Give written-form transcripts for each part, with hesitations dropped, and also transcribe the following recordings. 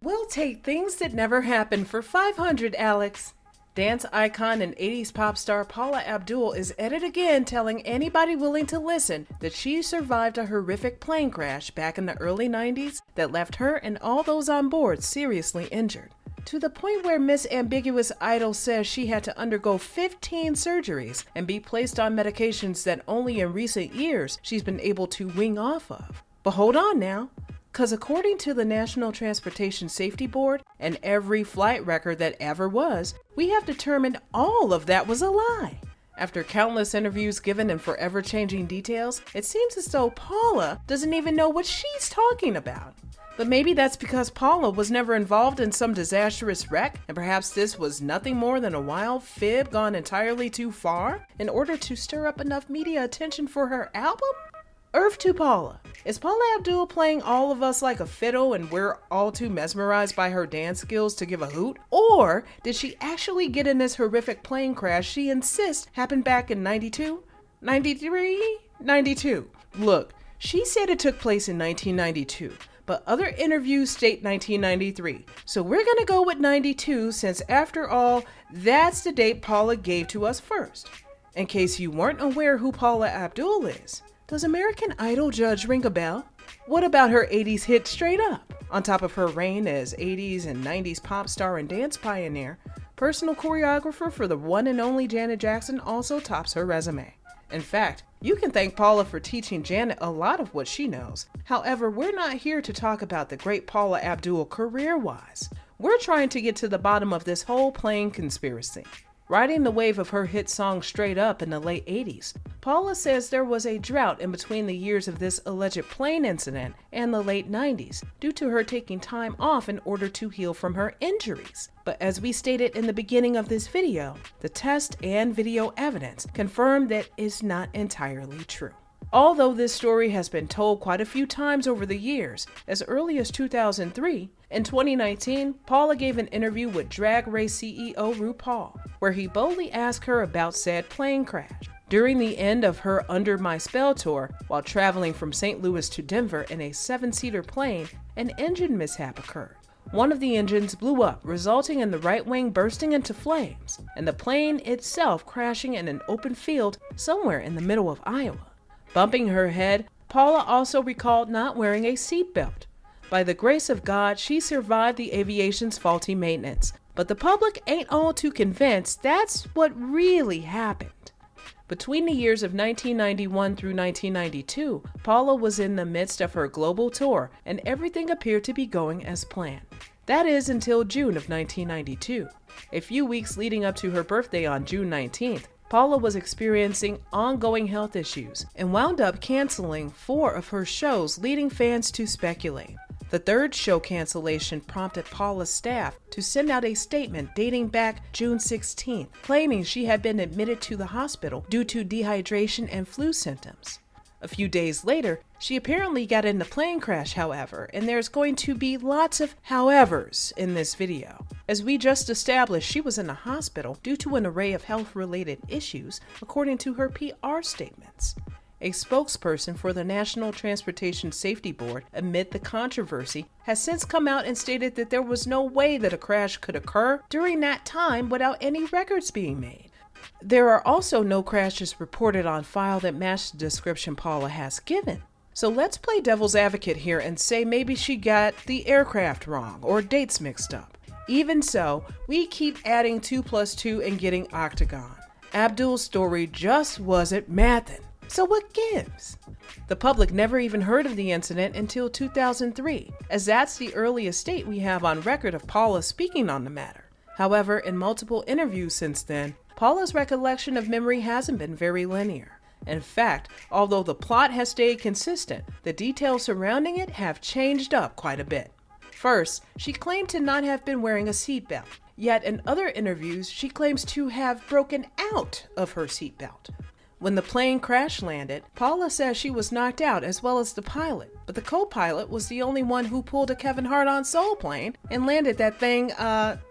We'll take things that never happened for 500, Alex. Dance icon and 80s pop star Paula Abdul is at it again, telling anybody willing to listen that she survived a horrific plane crash back in the early 90s that left her and all those on board seriously injured. To the point where Miss Ambiguous Idol says she had to undergo 15 surgeries and be placed on medications that only in recent years she's been able to wing off of. But hold on now. Because according to the National Transportation Safety Board and every flight record that ever was, we have determined all of that was a lie. After countless interviews given and forever changing details, it seems as though Paula doesn't even know what she's talking about. But maybe that's because Paula was never involved in some disastrous wreck, and perhaps this was nothing more than a wild fib gone entirely too far in order to stir up enough media attention for her album? Earth to Paula. Is Paula Abdul playing all of us like a fiddle and we're all too mesmerized by her dance skills to give a hoot? Or did she actually get in this horrific plane crash she insists happened back in 92? 93? 92. Look, she said it took place in 1992, but other interviews state 1993. So we're gonna go with 92 since after all, that's the date Paula gave to us first. In case you weren't aware who Paula Abdul is, does American Idol judge ring a bell? What about her 80s hit Straight Up? On top of her reign as 80s and 90s pop star and dance pioneer, personal choreographer for the one and only Janet Jackson also tops her resume. In fact, you can thank Paula for teaching Janet a lot of what she knows. However, we're not here to talk about the great Paula Abdul career-wise. We're trying to get to the bottom of this whole plane conspiracy. Riding the wave of her hit song Straight Up in the late 80s, Paula says there was a drought in between the years of this alleged plane incident and the late 90s due to her taking time off in order to heal from her injuries. But as we stated in the beginning of this video, the test and video evidence confirm that is not entirely true. Although this story has been told quite a few times over the years, as early as 2003, in 2019, Paula gave an interview with Drag Race CEO RuPaul, where he boldly asked her about said plane crash. During the end of her Under My Spell tour, while traveling from St. Louis to Denver in a 7-seater plane, an engine mishap occurred. One of the engines blew up, resulting in the right wing bursting into flames, and the plane itself crashing in an open field somewhere in the middle of Iowa. Bumping her head, Paula also recalled not wearing a seatbelt. By the grace of God, she survived the aviation's faulty maintenance, but the public ain't all too convinced that's what really happened. Between the years of 1991 through 1992, Paula was in the midst of her global tour, and everything appeared to be going as planned. That is until June of 1992. A few weeks leading up to her birthday on June 19th, Paula was experiencing ongoing health issues and wound up canceling 4 of her shows, leading fans to speculate. The third show cancellation prompted Paula's staff to send out a statement dating back June 16th, claiming she had been admitted to the hospital due to dehydration and flu symptoms. A few days later, she apparently got in the plane crash, however, and there's going to be lots of howevers in this video. As we just established, she was in the hospital due to an array of health-related issues, according to her PR statements. A spokesperson for the National Transportation Safety Board, amid the controversy, has since come out and stated that there was no way that a crash could occur during that time without any records being made. There are also no crashes reported on file that match the description Paula has given. So let's play devil's advocate here and say maybe she got the aircraft wrong or dates mixed up. Even so, we keep adding 2 + 2 and getting octagon. Abdul's story just wasn't mathin'. So what gives? The public never even heard of the incident until 2003, as that's the earliest date we have on record of Paula speaking on the matter. However, in multiple interviews since then, Paula's recollection of memory hasn't been very linear. In fact, although the plot has stayed consistent, the details surrounding it have changed up quite a bit. First, she claimed to not have been wearing a seatbelt, yet in other interviews, she claims to have broken out of her seatbelt. When the plane crash landed, Paula says she was knocked out as well as the pilot, but the co-pilot was the only one who pulled a Kevin Hart on Soul Plane and landed that thing,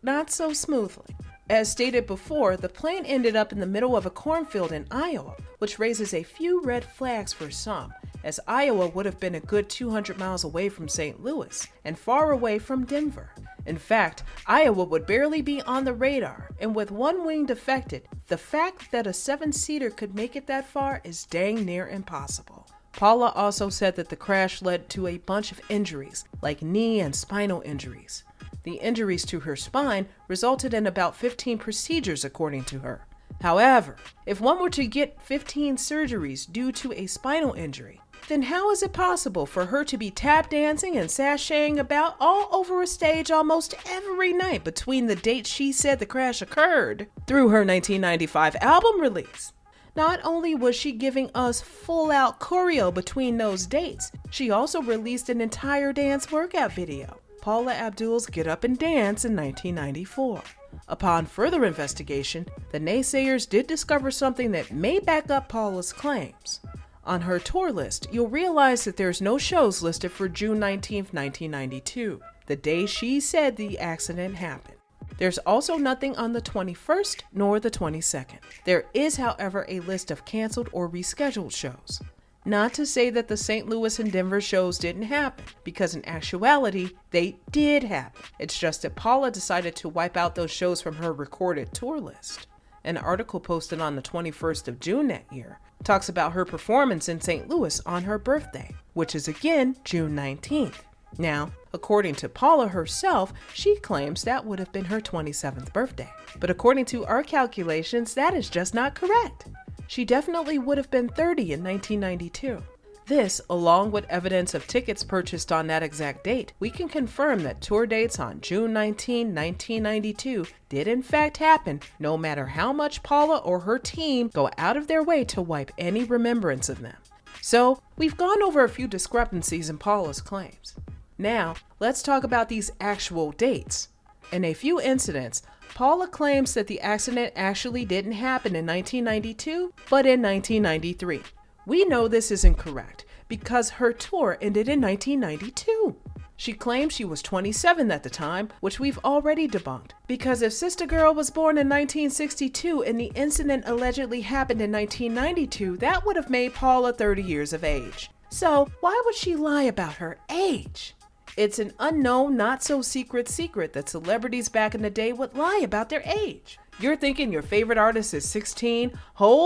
not so smoothly. As stated before, the plane ended up in the middle of a cornfield in Iowa, which raises a few red flags for some, as Iowa would have been a good 200 miles away from St. Louis and far away from Denver. In fact, Iowa would barely be on the radar, and with one wing defected, the fact that a 7-seater could make it that far is dang near impossible. Paula also said that the crash led to a bunch of injuries, like knee and spinal injuries. The injuries to her spine resulted in about 15 procedures, according to her. However, if one were to get 15 surgeries due to a spinal injury, then how is it possible for her to be tap dancing and sashaying about all over a stage almost every night between the dates she said the crash occurred through her 1995 album release? Not only was she giving us full-out choreo between those dates, she also released an entire dance workout video, Paula Abdul's Get Up and Dance, in 1994. Upon further investigation, the naysayers did discover something that may back up Paula's claims. On her tour list, you'll realize that there's no shows listed for June 19, 1992, the day she said the accident happened. There's also nothing on the 21st nor the 22nd. There is, however, a list of canceled or rescheduled shows. Not to say that the St. Louis and Denver shows didn't happen, because in actuality, they did happen. It's just that Paula decided to wipe out those shows from her recorded tour list. An article posted on the 21st of June that year talks about her performance in St. Louis on her birthday, which is again June 19th. Now, according to Paula herself, she claims that would have been her 27th birthday. But according to our calculations, that is just not correct. She definitely would have been 30 in 1992. This, along with evidence of tickets purchased on that exact date, we can confirm that tour dates on June 19, 1992 did in fact happen, no matter how much Paula or her team go out of their way to wipe any remembrance of them. So, we've gone over a few discrepancies in Paula's claims. Now, let's talk about these actual dates. In a few incidents, Paula claims that the accident actually didn't happen in 1992, but in 1993. We know this isn't correct because her tour ended in 1992. She claims she was 27 at the time, which we've already debunked, because if Sister Girl was born in 1962 and the incident allegedly happened in 1992, that would have made Paula 30 years of age. So why would she lie about her age? It's an unknown, not-so-secret secret that celebrities back in the day would lie about their age. You're thinking your favorite artist is 16,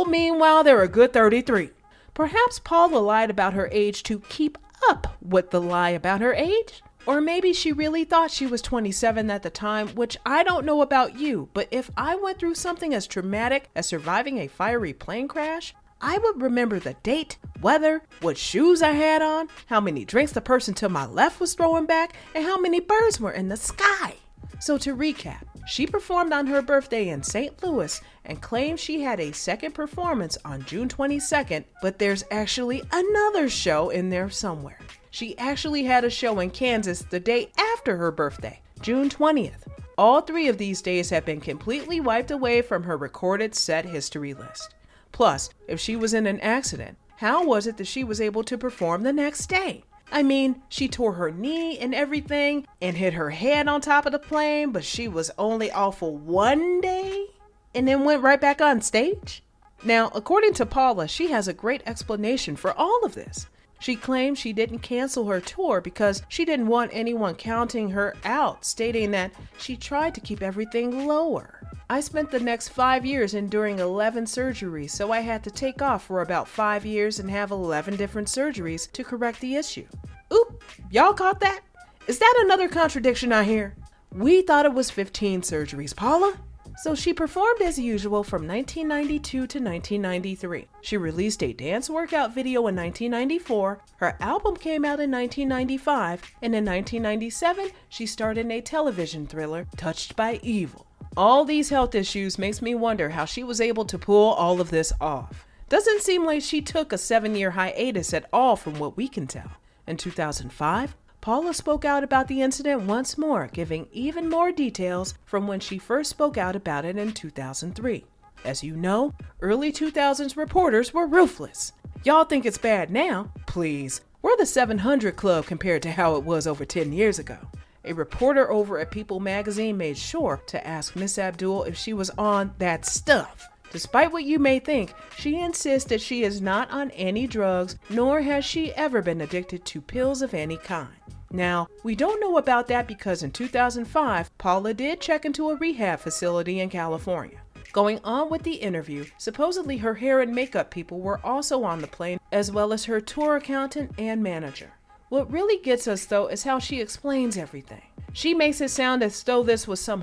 meanwhile they're a good 33. Perhaps Paula lied about her age to keep up with the lie about her age? Or maybe she really thought she was 27 at the time, which I don't know about you, but if I went through something as traumatic as surviving a fiery plane crash, I would remember the date, weather, what shoes I had on, how many drinks the person to my left was throwing back, and how many birds were in the sky. So to recap, she performed on her birthday in St. Louis and claimed she had a second performance on June 22nd, but there's actually another show in there somewhere. She actually had a show in Kansas the day after her birthday, June 20th. All three of these days have been completely wiped away from her recorded set history list. Plus, if she was in an accident, how was it that she was able to perform the next day? I mean, she tore her knee and everything and hit her head on top of the plane, but she was only off for one day and then went right back on stage? Now, according to Paula, she has a great explanation for all of this. She claims she didn't cancel her tour because she didn't want anyone counting her out, stating that she tried to keep everything lower. I spent the next 5 years enduring 11 surgeries, so I had to take off for about 5 years and have 11 different surgeries to correct the issue. Oop, y'all caught that? Is that another contradiction I hear? We thought it was 15 surgeries, Paula. So she performed as usual from 1992 to 1993. She released a dance workout video in 1994, her album came out in 1995, and in 1997, she starred in a television thriller, Touched by Evil. All these health issues makes me wonder how she was able to pull all of this off. Doesn't seem like she took a 7-year hiatus at all from what we can tell. In 2005, Paula spoke out about the incident once more, giving even more details from when she first spoke out about it in 2003. As you know, early 2000s reporters were ruthless. Y'all think it's bad now? Please, we're the 700 Club compared to how it was over 10 years ago. A reporter over at People magazine made sure to ask Miss Abdul if she was on that stuff. Despite what you may think, she insists that she is not on any drugs, nor has she ever been addicted to pills of any kind. Now, we don't know about that because in 2005, Paula did check into a rehab facility in California. Going on with the interview, supposedly her hair and makeup people were also on the plane, as well as her tour accountant and manager. What really gets us, though, is how she explains everything. She makes it sound as though this was some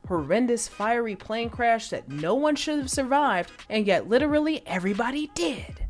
horrendous, fiery plane crash that no one should have survived, and yet literally everybody did.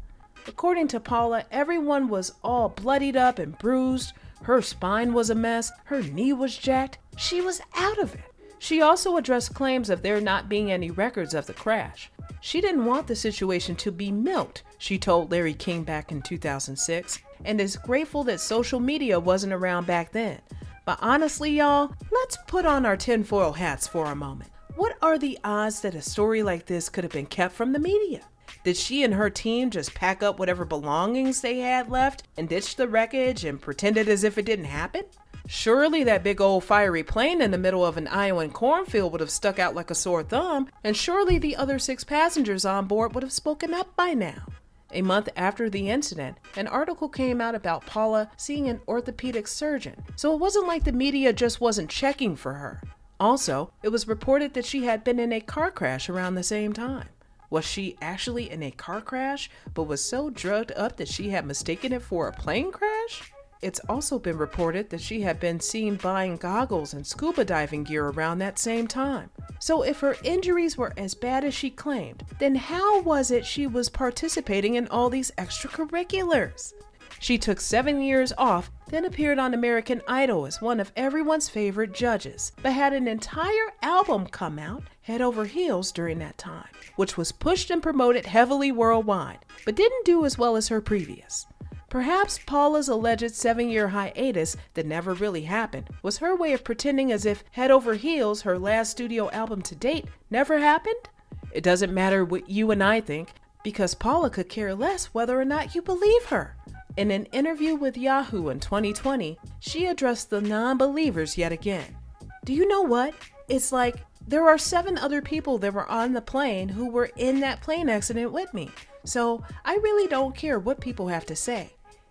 According to Paula, everyone was all bloodied up and bruised. Her spine was a mess. Her knee was jacked. She was out of it. She also addressed claims of there not being any records of the crash. She didn't want the situation to be milked, she told Larry King back in 2006, and is grateful that social media wasn't around back then. But honestly, y'all, let's put on our tinfoil hats for a moment. What are the odds that a story like this could have been kept from the media? Did she and her team just pack up whatever belongings they had left and ditch the wreckage and pretended as if it didn't happen? Surely that big old fiery plane in the middle of an Iowan cornfield would have stuck out like a sore thumb, and surely the other 6 passengers on board would have spoken up by now. A month after the incident, an article came out about Paula seeing an orthopedic surgeon, so it wasn't like the media just wasn't checking for her. Also, it was reported that she had been in a car crash around the same time. Was she actually in a car crash, but was so drugged up that she had mistaken it for a plane crash? It's also been reported that she had been seen buying goggles and scuba diving gear around that same time. So if her injuries were as bad as she claimed, then how was it she was participating in all these extracurriculars? She took 7 years off, then appeared on American Idol as one of everyone's favorite judges, but had an entire album come out head over heels during that time, which was pushed and promoted heavily worldwide, but didn't do as well as her previous. Perhaps Paula's alleged 7-year hiatus that never really happened was her way of pretending as if Head Over Heels, her last studio album to date, never happened? It doesn't matter what you and I think, because Paula could care less whether or not you believe her. In an interview with Yahoo in 2020, she addressed the non-believers yet again. Do you know what? It's like there are 7 other people that were on the plane who were in that plane accident with me. So I really don't care what people have to say.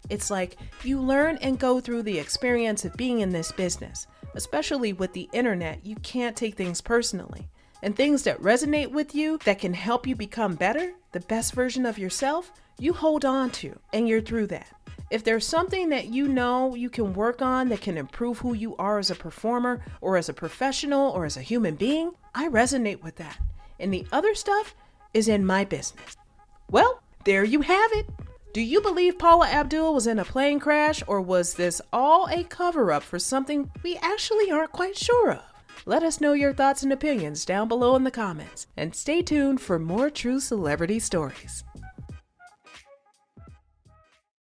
It's like you learn and go through the experience of being in this business. Especially with the internet, you can't take things personally. And things that resonate with you, that can help you become better, the best version of yourself, you hold on to, and you're through that. If there's something that you know you can work on that can improve who you are as a performer or as a professional or as a human being, I resonate with that. And the other stuff is in my business. Well, there you have it. Do you believe Paula Abdul was in a plane crash, or was this all a cover-up for something we actually aren't quite sure of? Let us know your thoughts and opinions down below in the comments, and stay tuned for more true celebrity stories.